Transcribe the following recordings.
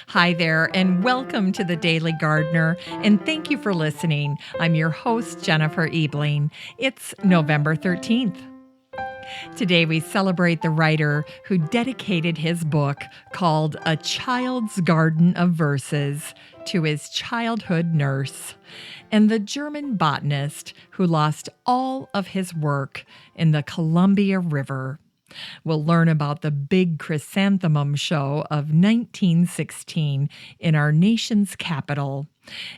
Hi there, and welcome to the Daily Gardener, and thank you for listening. I'm your host, Jennifer Ebling. It's November 13th. Today, we celebrate the writer who dedicated his book called A Child's Garden of Verses to his childhood nurse, and the German botanist who lost all of his work in the Columbia River. We'll learn about the big chrysanthemum show of 1916 in our nation's capital,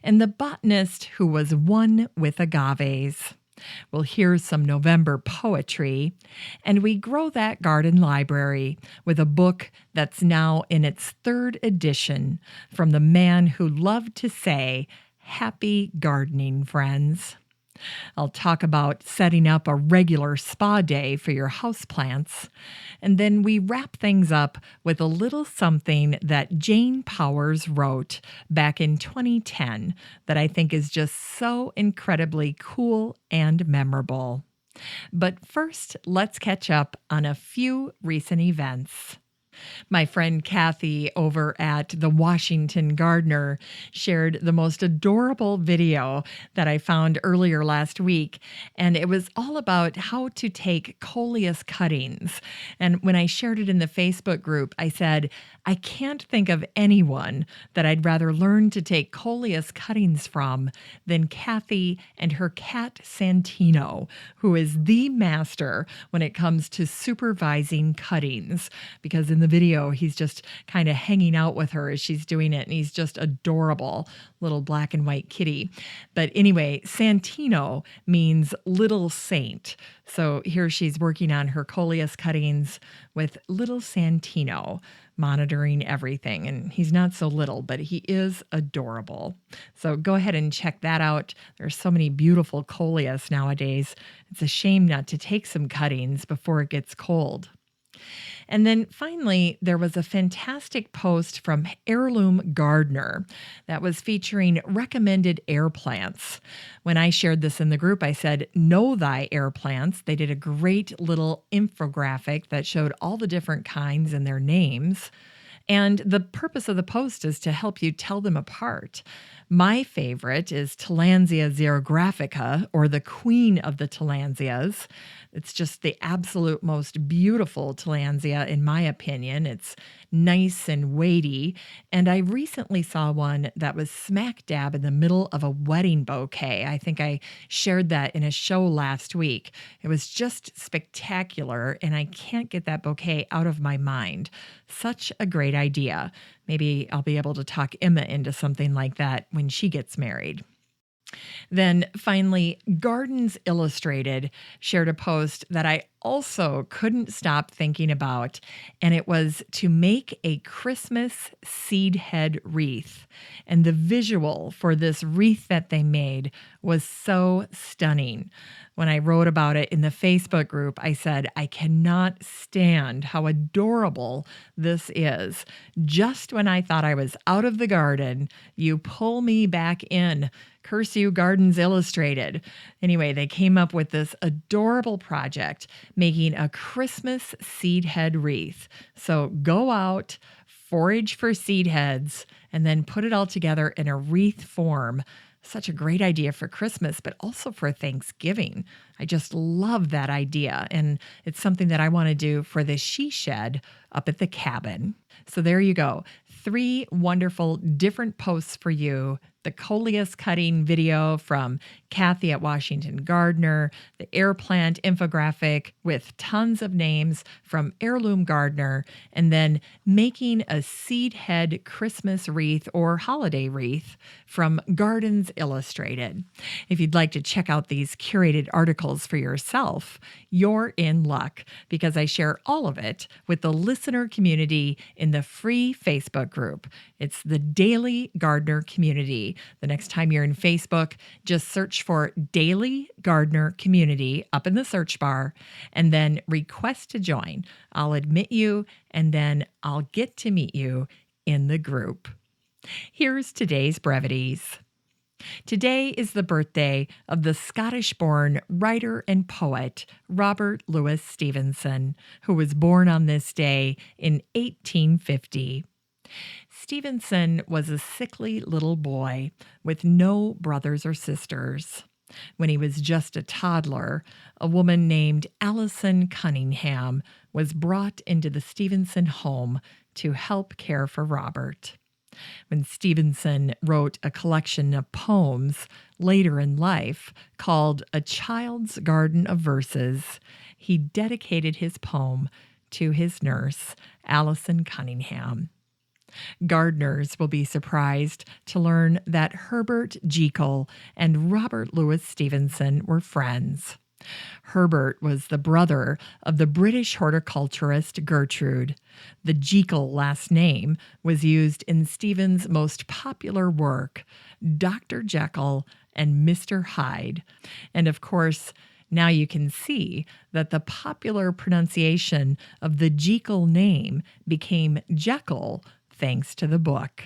and the botanist who was one with agaves. We'll hear some November poetry, and we grow that garden library with a book that's now in its third edition from the man who loved to say, "Happy gardening, friends." I'll talk about setting up a regular spa day for your houseplants. And then we wrap things up with a little something that Jane Powers wrote back in 2010 that I think is just so incredibly cool and memorable. But first, let's catch up on a few recent events. My friend Kathy over at the Washington Gardener shared the most adorable video that I found earlier last week, and it was all about how to take Coleus cuttings. And when I shared it in the Facebook group, I said, I can't think of anyone that I'd rather learn to take Coleus cuttings from than Kathy and her cat Santino, who is the master when it comes to supervising cuttings, because in the video, he's just kind of hanging out with her as she's doing it, and he's just adorable, little black and white kitty. But anyway, Santino means little saint. So here she's working on her Coleus cuttings with little Santino, monitoring everything. And he's not so little, but he is adorable. So go ahead and check that out. There's so many beautiful Coleus nowadays. It's a shame not to take some cuttings before it gets cold. And then finally, there was a fantastic post from Heirloom Gardener that was featuring recommended air plants. When I shared this in the group, I said, know thy air plants. They did a great little infographic that showed all the different kinds and their names. And the purpose of the post is to help you tell them apart. My favorite is Tillandsia xerographica, or the queen of the Tillandsias. It's just the absolute most beautiful Tillandsia, in my opinion. It's nice and weighty. And I recently saw one that was smack dab in the middle of a wedding bouquet. I think I shared that in a show last week. It was just spectacular, and I can't get that bouquet out of my mind. Such a great idea. Maybe I'll be able to talk Emma into something like that when she gets married. Then finally, Gardens Illustrated shared a post that I also couldn't stop thinking about, and it was to make a Christmas Seedhead wreath. And the visual for this wreath that they made was so stunning. When I wrote about it in the Facebook group, I said, I cannot stand how adorable this is. Just when I thought I was out of the garden, you pull me back in. Curse you, Gardens Illustrated. Anyway, they came up with this adorable project, making a Christmas seed head wreath. So go out, forage for seed heads, and then put it all together in a wreath form. Such a great idea for Christmas, but also for Thanksgiving. I just love that idea, and it's something that I want to do for the she shed up at the cabin. So there you go. 3 wonderful different posts for you. The Coleus cutting video from Kathy at Washington Gardener, the air plant infographic with tons of names from Heirloom Gardener, and then making a seed head Christmas wreath or holiday wreath from Gardens Illustrated. If you'd like to check out these curated articles for yourself, you're in luck, because I share all of it with the listener community in the free Facebook group. It's the Daily Gardener Community. The next time you're in Facebook, just search for Daily Gardener Community up in the search bar and then request to join. I'll admit you, and then I'll get to meet you in the group. Here's today's brevities. Today is the birthday of the Scottish-born writer and poet Robert Louis Stevenson, who was born on this day in 1850. Stevenson was a sickly little boy with no brothers or sisters. When he was just a toddler, a woman named Allison Cunningham was brought into the Stevenson home to help care for Robert. When Stevenson wrote a collection of poems later in life called A Child's Garden of Verses, he dedicated his poem to his nurse, Allison Cunningham. Gardeners will be surprised to learn that Herbert Jekyll and Robert Louis Stevenson were friends. Herbert was the brother of the British horticulturist Gertrude. The Jekyll last name was used in Stevens' most popular work, Dr. Jekyll and Mr. Hyde. And of course, now you can see that the popular pronunciation of the Jekyll name became Jekyll thanks to the book.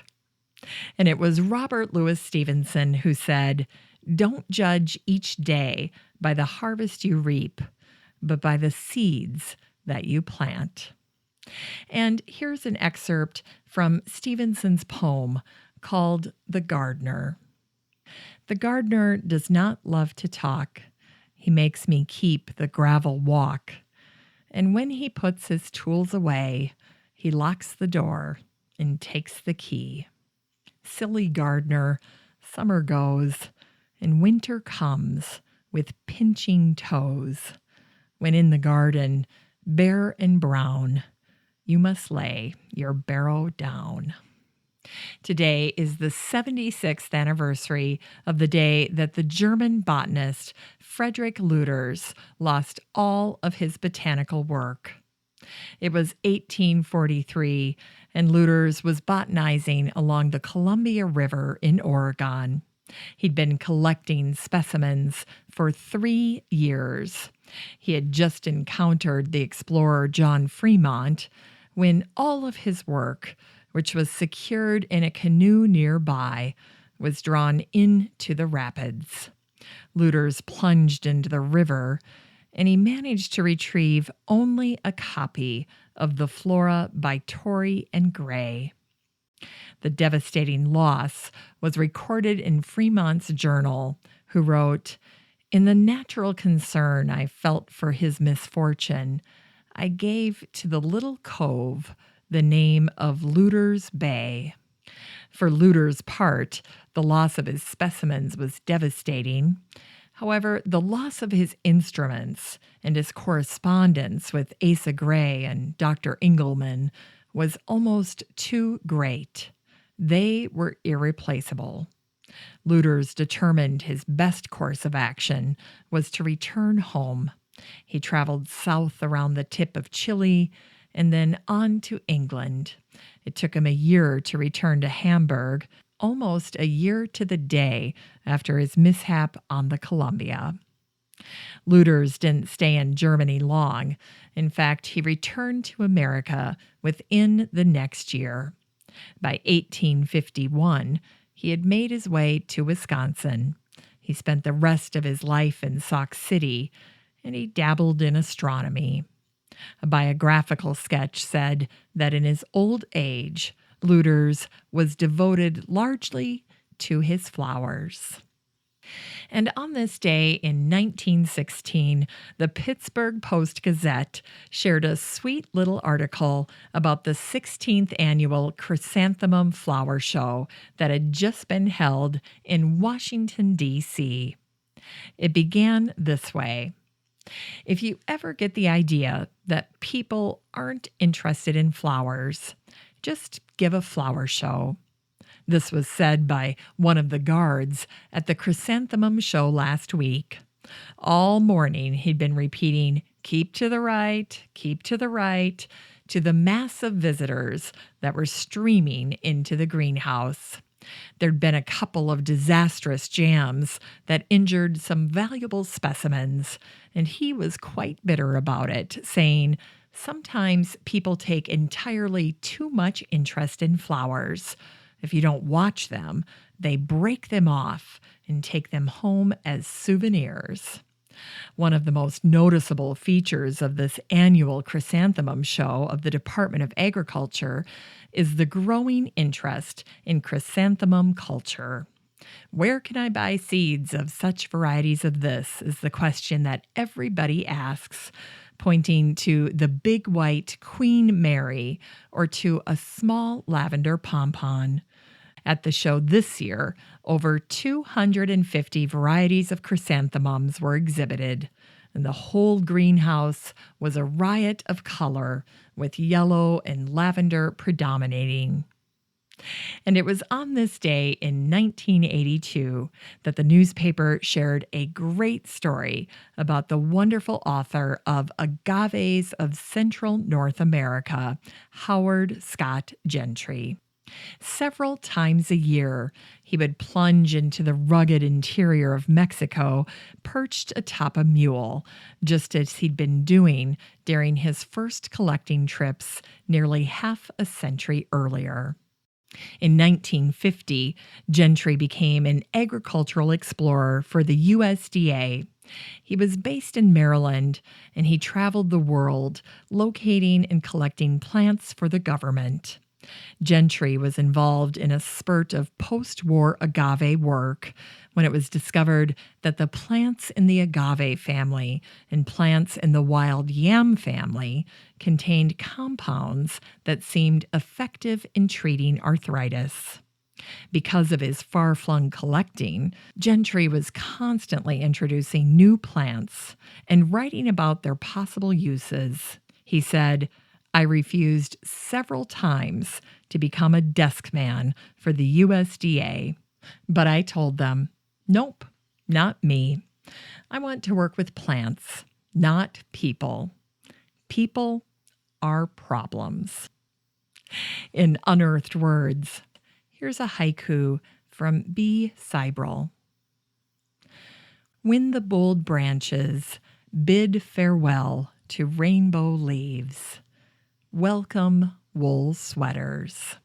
And it was Robert Louis Stevenson who said, "Don't judge each day by the harvest you reap, but by the seeds that you plant." And here's an excerpt from Stevenson's poem called The Gardener. The gardener does not love to talk. He makes me keep the gravel walk. And when he puts his tools away, he locks the door and takes the key. Silly gardener, summer goes, and winter comes with pinching toes. When in the garden, bare and brown, you must lay your barrow down. Today is the 76th anniversary of the day that the German botanist Friedrich Lüders lost all of his botanical work. It was 1843, and Lüders was botanizing along the Columbia River in Oregon. He'd been collecting specimens for 3 years. He had just encountered the explorer John Fremont when all of his work, which was secured in a canoe nearby, was drawn into the rapids. Lüders plunged into the river, and he managed to retrieve only a copy of the Flora by Torrey and Gray. The devastating loss was recorded in Fremont's journal, who wrote, "In the natural concern I felt for his misfortune, I gave to the little cove the name of Lüders Bay." For Lüders' part, the loss of his specimens was devastating. However, the loss of his instruments and his correspondence with Asa Gray and Dr. Engelmann was almost too great. They were irreplaceable. Lüders determined his best course of action was to return home. He traveled south around the tip of Chile and then on to England. It took him a year to return to Hamburg, almost a year to the day after his mishap on the Columbia. Lüders didn't stay in Germany long. In fact, he returned to America within the next year. By 1851, he had made his way to Wisconsin. He spent the rest of his life in Sauk City, and he dabbled in astronomy. A biographical sketch said that in his old age, Lüders was devoted largely to his flowers. And on this day in 1916, the Pittsburgh Post-Gazette shared a sweet little article about the 16th annual Chrysanthemum Flower Show that had just been held in Washington, D.C. It began this way. If you ever get the idea that people aren't interested in flowers, just give a flower show. This was said by one of the guards at the Chrysanthemum Show last week. All morning he'd been repeating, "Keep to the right, keep to the right," to the mass of visitors that were streaming into the greenhouse. There'd been a couple of disastrous jams that injured some valuable specimens, and he was quite bitter about it, saying, "Sometimes people take entirely too much interest in flowers. If you don't watch them, they break them off and take them home as souvenirs." One of the most noticeable features of this annual chrysanthemum show of the Department of Agriculture is the growing interest in chrysanthemum culture. Where can I buy seeds of such varieties of this is the question that everybody asks, pointing to the big white Queen Mary or to a small lavender pompon. At the show this year, over 250 varieties of chrysanthemums were exhibited, and the whole greenhouse was a riot of color, with yellow and lavender predominating. And it was on this day in 1982 that the newspaper shared a great story about the wonderful author of Agaves of Central North America, Howard Scott Gentry. Several times a year, he would plunge into the rugged interior of Mexico, perched atop a mule, just as he'd been doing during his first collecting trips nearly half a century earlier. In 1950, Gentry became an agricultural explorer for the USDA. He was based in Maryland, and he traveled the world, locating and collecting plants for the government. Gentry was involved in a spurt of post-war agave work when it was discovered that the plants in the agave family and plants in the wild yam family contained compounds that seemed effective in treating arthritis. Because of his far-flung collecting, Gentry was constantly introducing new plants and writing about their possible uses. He said, "I refused several times to become a desk man for the USDA, but I told them, nope, not me. I want to work with plants, not people. People are problems." In Unearthed Words, here's a haiku from B. Cybral. When the bold branches bid farewell to rainbow leaves, welcome wool sweaters.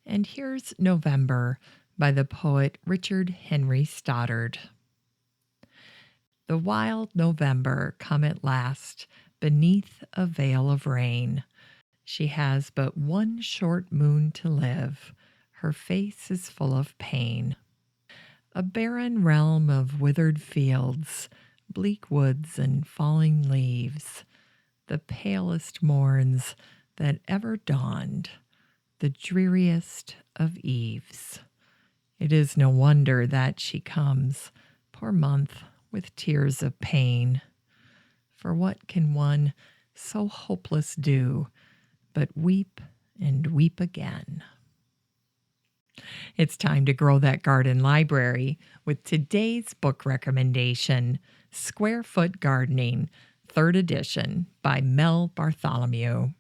And here's November by the poet Richard Henry Stoddard. The wild November come at last beneath a veil of rain. She has but one short moon to live. Her face is full of pain. A barren realm of withered fields, bleak woods and falling leaves, the palest morns that ever dawned, the dreariest of eves. It is no wonder that she comes, poor month, with tears of pain. For what can one so hopeless do but weep and weep again? It's time to grow that garden library with today's book recommendation, Square Foot Gardening, 3rd edition by Mel Bartholomew.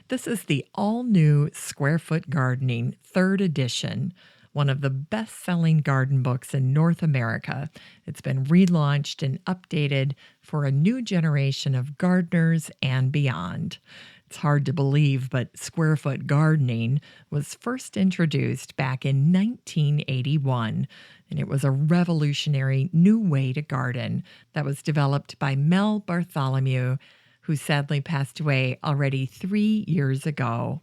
This is the all-new Square Foot Gardening 3rd edition, one of the best-selling garden books in North America. It's been relaunched and updated for a new generation of gardeners and beyond. It's hard to believe, but Square Foot Gardening was first introduced back in 1981, and it was a revolutionary new way to garden that was developed by Mel Bartholomew, who sadly passed away already 3 years ago.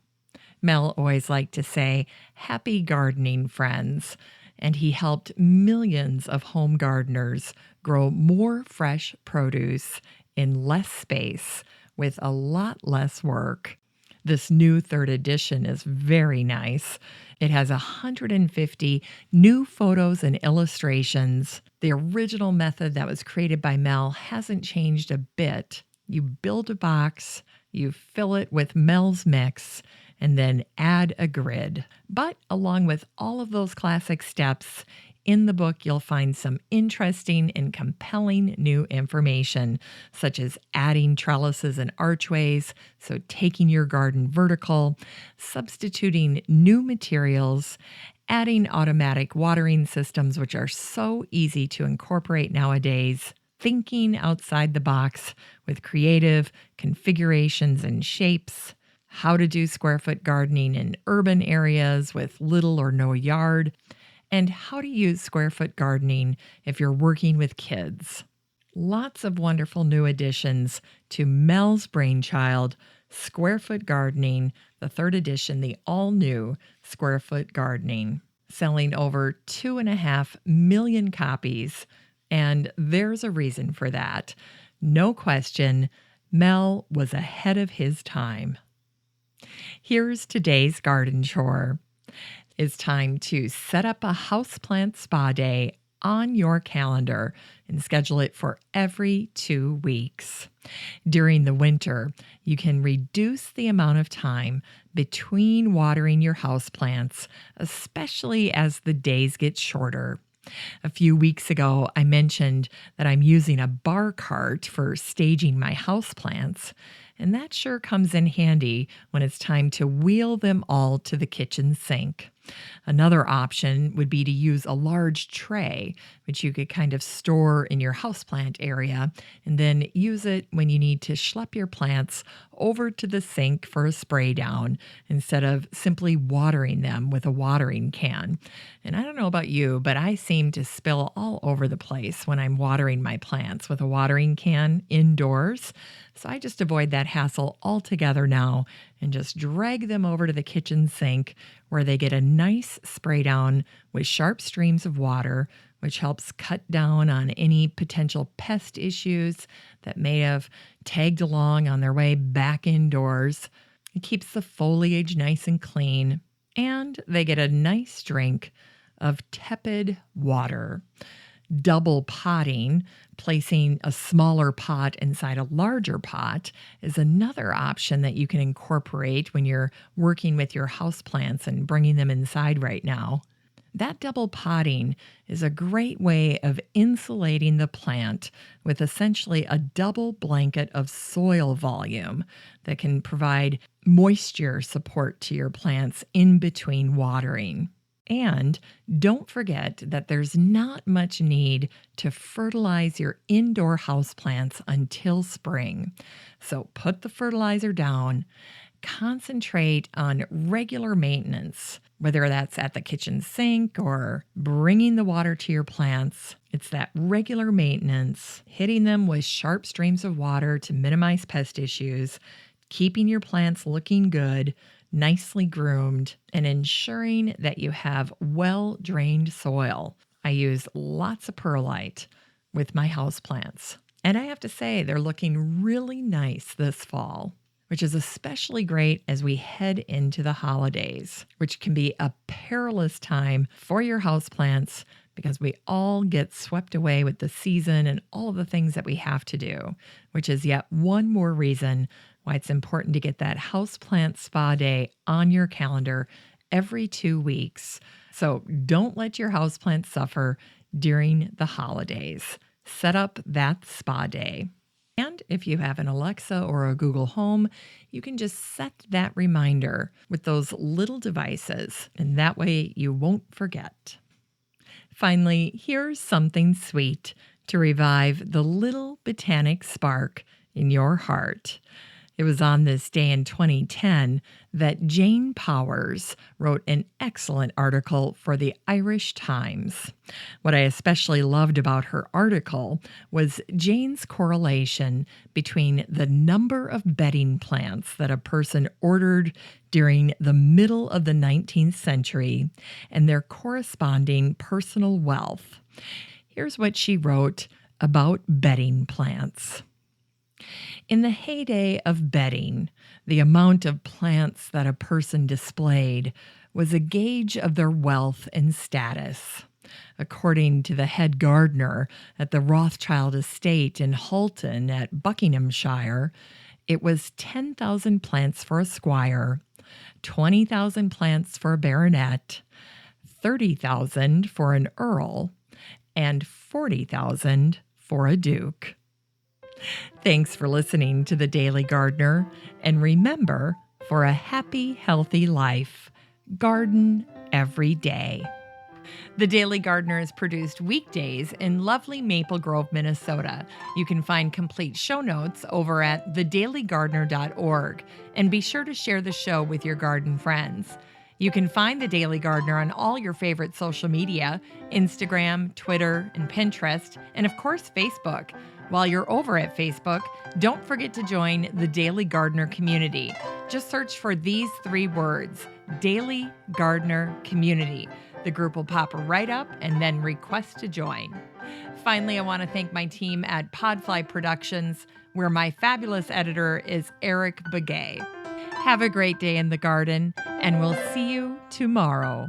Mel always liked to say, "Happy gardening, friends," and he helped millions of home gardeners grow more fresh produce in less space with a lot less work. This new 3rd edition is very nice. It has 150 new photos and illustrations. The original method that was created by Mel hasn't changed a bit. You build a box, you fill it with Mel's mix, and then add a grid. But along with all of those classic steps, in the book you'll find some interesting and compelling new information, such as adding trellises and archways, so taking your garden vertical, substituting new materials, adding automatic watering systems, which are so easy to incorporate nowadays, thinking outside the box with creative configurations and shapes, how to do square foot gardening in urban areas with little or no yard, and how to use square foot gardening if you're working with kids. Lots of wonderful new additions to Mel's brainchild, Square Foot Gardening, the third edition, the all-new Square Foot Gardening, selling over 2.5 million copies. And there's a reason for that. No question, Mel was ahead of his time. Here's today's garden chore. It's time to set up a houseplant spa day on your calendar and schedule it for every 2 weeks. During the winter, you can reduce the amount of time between watering your houseplants, especially as the days get shorter. A few weeks ago, I mentioned that I'm using a bar cart for staging my houseplants, and that sure comes in handy when it's time to wheel them all to the kitchen sink. Another option would be to use a large tray, which you could kind of store in your houseplant area, and then use it when you need to schlep your plants over to the sink for a spray down instead of simply watering them with a watering can. And I don't know about you, but I seem to spill all over the place when I'm watering my plants with a watering can indoors. So I just avoid that hassle altogether now and just drag them over to the kitchen sink where they get a nice spray down with sharp streams of water, which helps cut down on any potential pest issues that may have tagged along on their way back indoors. It keeps the foliage nice and clean, and they get a nice drink of tepid water. Double potting, placing a smaller pot inside a larger pot, is another option that you can incorporate when you're working with your houseplants and bringing them inside right now. That double potting is a great way of insulating the plant with essentially a double blanket of soil volume that can provide moisture support to your plants in between watering. And don't forget that there's not much need to fertilize your indoor houseplants until spring. So put the fertilizer down, concentrate on regular maintenance, whether that's at the kitchen sink or bringing the water to your plants. It's that regular maintenance, hitting them with sharp streams of water to minimize pest issues, keeping your plants looking good, nicely groomed, and ensuring that you have well-drained soil. I use lots of perlite with my houseplants, and I have to say they're looking really nice this fall, which is especially great as we head into the holidays, which can be a perilous time for your houseplants because we all get swept away with the season and all of the things that we have to do, which is yet one more reason why it's important to get that houseplant spa day on your calendar every 2 weeks. So don't let your houseplant suffer during the holidays. Set up that spa day. And if you have an Alexa or a Google Home, you can just set that reminder with those little devices, and that way you won't forget. Finally, here's something sweet to revive the little botanic spark in your heart. It was on this day in 2010 that Jane Powers wrote an excellent article for the Irish Times. What I especially loved about her article was Jane's correlation between the number of bedding plants that a person ordered during the middle of the 19th century and their corresponding personal wealth. Here's what she wrote about bedding plants. In the heyday of bedding, the amount of plants that a person displayed was a gauge of their wealth and status. According to the head gardener at the Rothschild estate in Halton at Buckinghamshire, it was 10,000 plants for a squire, 20,000 plants for a baronet, 30,000 for an earl, and 40,000 for a duke. Thanks for listening to The Daily Gardener, and remember, for a happy, healthy life, garden every day. The Daily Gardener is produced weekdays in lovely Maple Grove, Minnesota. You can find complete show notes over at thedailygardener.org, and be sure to share the show with your garden friends. You can find The Daily Gardener on all your favorite social media: Instagram, Twitter, and Pinterest, and of course, Facebook. While you're over at Facebook, don't forget to join the Daily Gardener community. Just search for these 3 words: Daily Gardener Community. The group will pop right up, and then request to join. Finally, I want to thank my team at Podfly Productions, where my fabulous editor is Eric Begay. Have a great day in the garden, and we'll see you tomorrow.